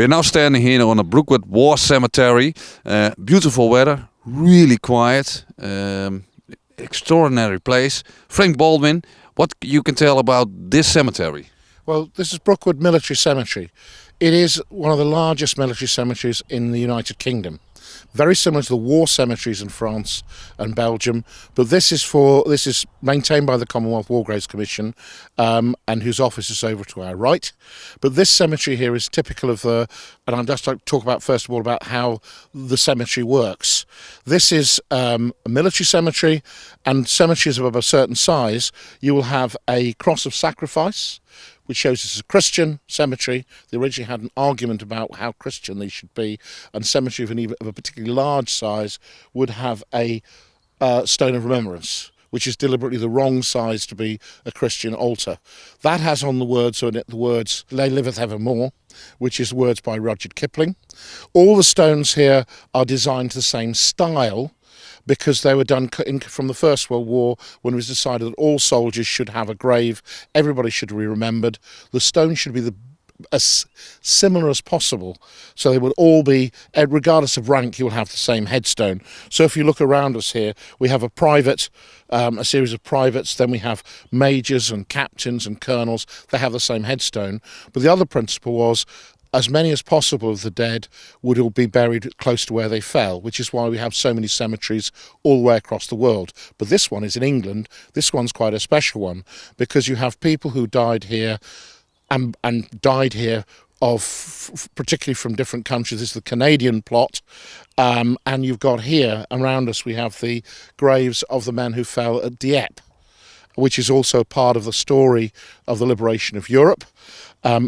We're now standing here on the Brookwood War Cemetery. Beautiful weather, really quiet, extraordinary place. Frank Baldwin, what you can tell about this cemetery? Well, this is Brookwood Military Cemetery. It is one of the largest military cemeteries in the United Kingdom. Very similar to the war cemeteries in France and Belgium, but this is maintained by the Commonwealth War Graves Commission, and whose office is over to our right. But this cemetery here is typical of and I'd just like to talk about first of all about how the cemetery works. This is a military cemetery, and cemeteries of a certain size, you will have a cross of sacrifice, which shows it's a Christian cemetery. They originally had an argument about how Christian they should be, and cemetery of a particularly large size would have a stone of remembrance, which is deliberately the wrong size to be a Christian altar. That has on the words on it the words "They liveth evermore," which is words by Rudyard Kipling. All the stones here are designed to the same style, because they were done from the First World War, when it was decided that all soldiers should have a grave, everybody should be remembered. The stones should be as similar as possible, so they would all be, regardless of rank, you will have the same headstone. So if you look around us here, we have a series of privates, then we have majors and captains and colonels. They have the same headstone. But the other principle was, as many as possible of the dead would all be buried close to where they fell, which is why we have so many cemeteries all the way across the world. But this one is in England. This one's quite a special one, because you have people who died here and died here particularly from different countries. This is the Canadian plot, and you've got here around us, we have the graves of the men who fell at Dieppe, which is also part of the story of the liberation of Europe.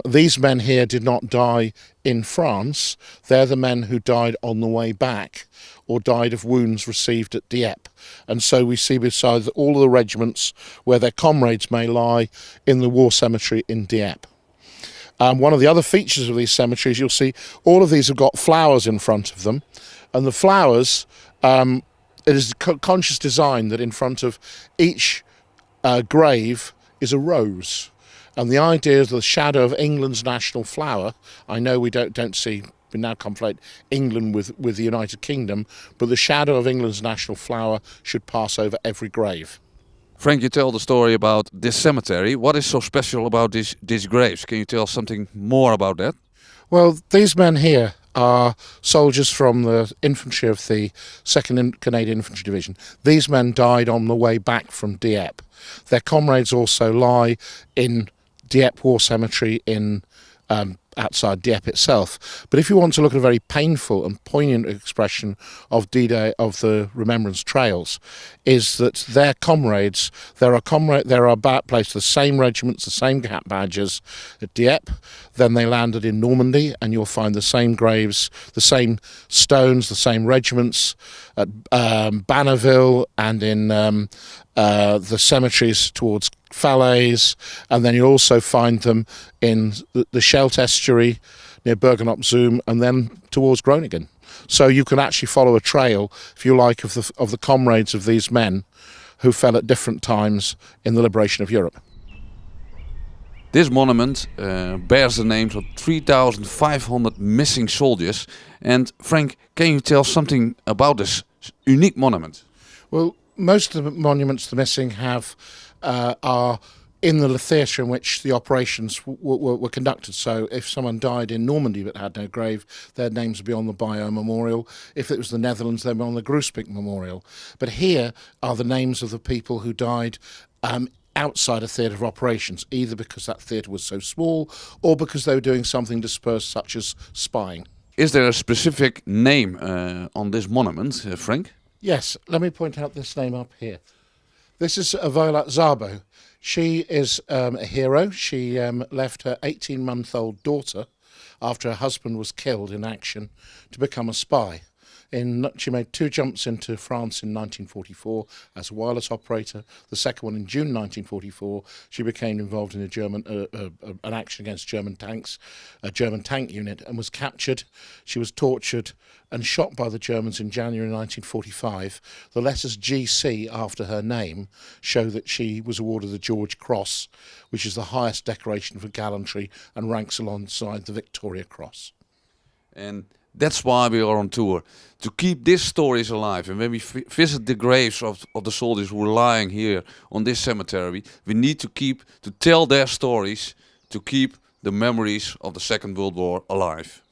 These men here did not die in France. They're the men who died on the way back, or died of wounds received at Dieppe. And so we see beside all of the regiments where their comrades may lie in the war cemetery in Dieppe. One of the other features of these cemeteries, you'll see all of these have got flowers in front of them, and the flowers, it is conscious design that in front of each grave is a rose. And the idea is the shadow of England's national flower. I know we now conflate England with the United Kingdom, but the shadow of England's national flower should pass over every grave. Frank, you tell the story about this cemetery. What is so special about these graves? Can you tell something more about that? Well, these men here are soldiers from the infantry of the 2nd Canadian Infantry Division. These men died on the way back from Dieppe. Their comrades also lie in Dieppe War Cemetery in outside Dieppe itself. But if you want to look at a very painful and poignant expression of D-Day, of the Remembrance Trails, is that their comrades, there are about placed the same regiments, the same cap badges at Dieppe. Then they landed in Normandy, and you'll find the same graves, the same stones, the same regiments at Bannerville and in the cemeteries towards Falaise, and then you also find them in the Scheldt estuary near Bergen-op-Zoom, and then towards Groningen. So you can actually follow a trail, if you like, of the comrades of these men who fell at different times in the liberation of Europe. This monument bears the names of 3,500 missing soldiers. And Frank, can you tell something about this unique monument? Well, most of the monuments the missing have are in the theatre in which the operations were conducted. So if someone died in Normandy but had no grave, their names would be on the Bayeux Memorial. If it was the Netherlands, they'd be on the Groesbeek Memorial. But here are the names of the people who died outside a theatre of operations, either because that theatre was so small or because they were doing something dispersed, such as spying. Is there a specific name on this monument, Frank? Yes, let me point out this name up here. This is Violet Szabo. She is a hero. She left her 18-month-old daughter after her husband was killed in action to become a spy. She made 2 jumps into France in 1944 as a wireless operator. The second one in June 1944, she became involved in an action against German tanks, a German tank unit, and was captured. She was tortured and shot by the Germans in January 1945. The letters GC after her name show that she was awarded the George Cross, which is the highest decoration for gallantry and ranks alongside the Victoria Cross. And that's why we are on tour, to keep these stories alive. And when we visit the graves of the soldiers who are lying here on this cemetery, we need to tell their stories, to keep the memories of the Second World War alive.